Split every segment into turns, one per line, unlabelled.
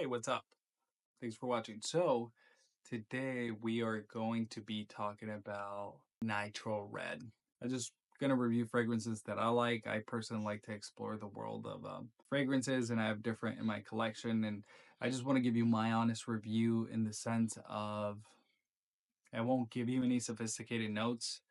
what's up? Thanks for watching. So, today we are going to be talking about Nitro Red. I'm just going to review fragrances that I like. I personally like to explore the world of fragrances, and I have different in my collection. And I just want to give you my honest review in the sense of I won't give you any sophisticated notes.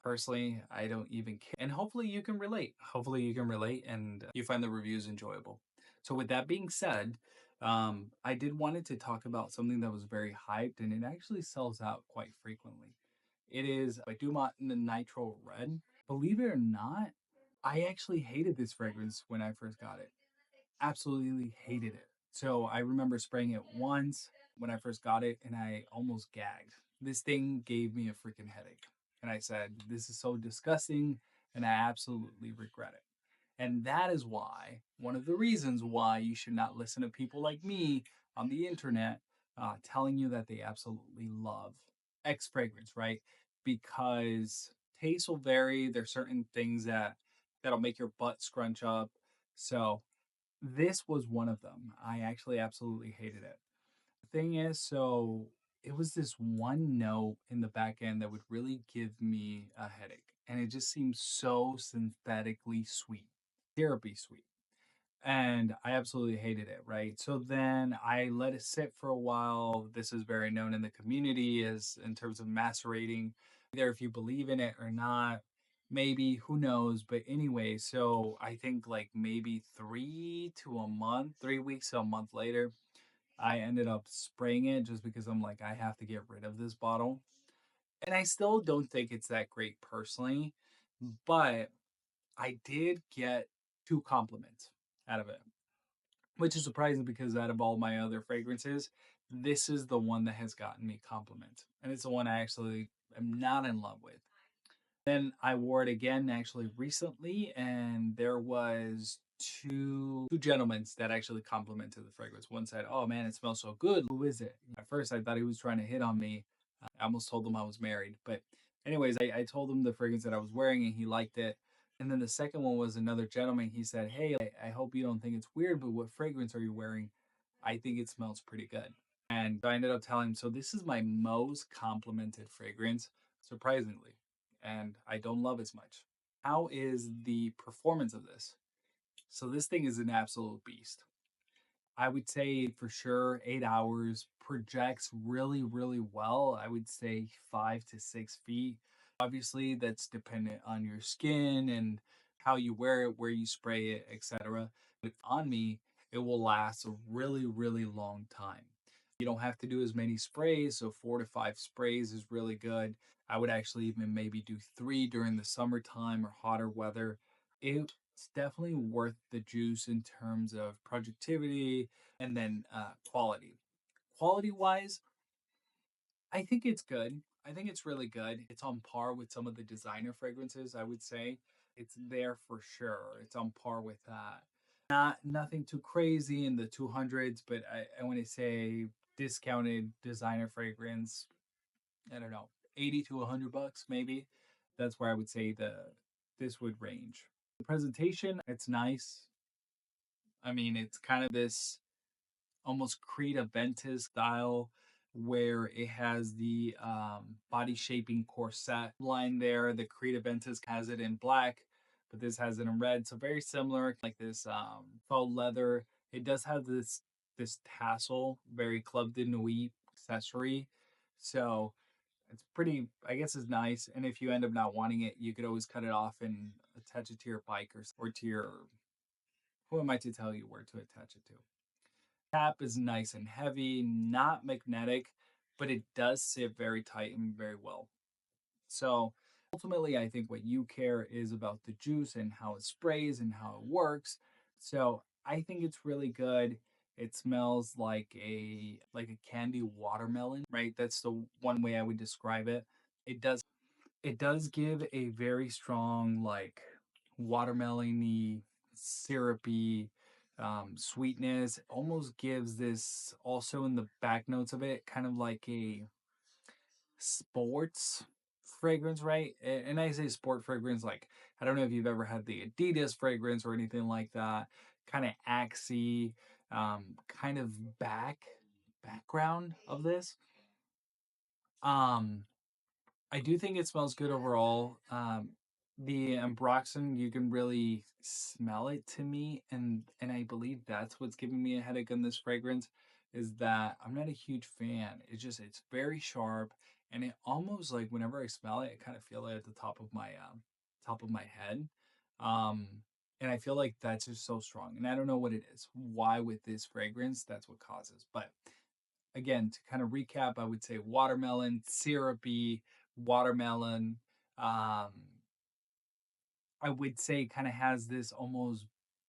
Personally, I don't even care. And hopefully you can relate. Hopefully you can relate and you find the reviews enjoyable. So with that being said, I did wanted to talk about something that was very hyped and it actually sells out quite frequently. It is by Dumont Nitro Red. Believe it or not, I actually hated this fragrance when I first got it. Absolutely hated it. So I remember spraying it once when I first got it and I almost gagged. This thing gave me a freaking headache. And I said, this is so disgusting and I absolutely regret it. And that is why, one of the reasons why you should not listen to people like me on the internet telling you that they absolutely love X fragrance, right? Because tastes will vary. There's certain things that'll make your butt scrunch up. So this was one of them. I actually absolutely hated it. The thing is, so it was this one note in the back end that would really give me a headache. And it just seemed so synthetically sweet, syrupy sweet. And I absolutely hated it, right? So then I let it sit for a while. This is very known in the community as in terms of macerating, either if you believe in it or not, maybe, who knows. But anyway, so I think like maybe 3 weeks to a month later, I ended up spraying it just because I'm like, I have to get rid of this bottle. And I still don't think it's that great personally, but I did get two compliments out of it, which is surprising because out of all my other fragrances, this is the one that has gotten me compliments. And it's the one I actually am not in love with. Then I wore it again actually recently, and there was two gentlemen that actually complimented the fragrance. One said, "Oh man, it smells so good. Who is it?" At first, I thought he was trying to hit on me. I almost told him I was married, but anyways, I told him the fragrance that I was wearing, and he liked it. And then the second one was another gentleman. He said, "Hey, I hope you don't think it's weird, but what fragrance are you wearing? I think it smells pretty good." And I ended up telling him, so this is my most complimented fragrance, surprisingly, and I don't love as much. How is the performance of this? So this thing is an absolute beast. I would say for sure 8 hours, projects really, really well. I would say 5 to 6 feet. Obviously, that's dependent on your skin and how you wear it, where you spray it, etc. But on me, it will last a really, really long time. You don't have to do as many sprays, so 4 to 5 sprays is really good. I would actually even maybe do three during the summertime or hotter weather. It's definitely worth the juice in terms of productivity and then quality. Quality wise, I think it's good. I think it's really good. It's on par with some of the designer fragrances, I would say. It's there for sure. It's on par with that. Not nothing too crazy in the 200s, but I want to say discounted designer fragrance, I don't know, 80 to $100 maybe. That's where I would say this would range. The presentation, it's nice. I mean, it's kind of this almost Creed Aventus style where it has the body shaping corset line there. The Creed Aventus has it in black, but this has it in red. So very similar, like this faux leather. It does have this tassel, very Club de Nuit accessory. So it's pretty, I guess it's nice. And if you end up not wanting it, you could always cut it off and attach it to your bike or to your, who am I to tell you where to attach it to? Cap is nice and heavy, not magnetic, but it does sit very tight and very well. So ultimately, I think what you care is about the juice and how it sprays and how it works. So I think it's really good. It smells like a candy watermelon, right? That's the one way I would describe it. It does give a very strong like watermelony, syrupy sweetness. Almost gives this also in the back notes of it, kind of like a sports fragrance, right? And I say sport fragrance, like I don't know if you've ever had the Adidas fragrance or anything like that. Kind of axy. kind of background of this. Um, I do think it smells good overall. The ambroxan, you can really smell it to me, and I believe that's what's giving me a headache on this fragrance, is that I'm not a huge fan. It's very sharp, and it almost like whenever I smell it, I kind of feel it at the top of my head. Um, and I feel like that's just so strong. And I don't know what it is. Why with this fragrance, that's what causes. But again, to kind of recap, I would say watermelon, syrupy, watermelon. Um, I would say kind of has this almost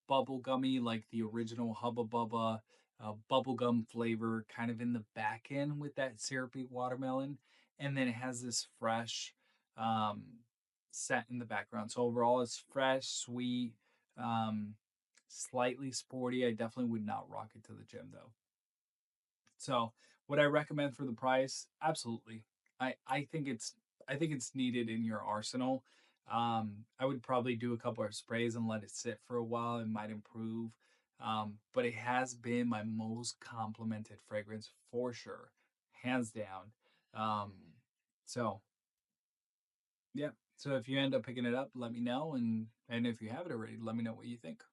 bubblegummy, like the original Hubba Bubba bubblegum flavor, kind of in the back end with that syrupy watermelon. And then it has this fresh um, scent in the background. So overall, it's fresh, sweet, um, slightly sporty. I definitely would not rock it to the gym though. So, would I recommend for the price? Absolutely. I think it's needed in your arsenal. I would probably do a couple of sprays and let it sit for a while. It might improve. But it has been my most complimented fragrance for sure, hands down. Um, so yeah. So if you end up picking it up, let me know, and if you have it already, let me know what you think.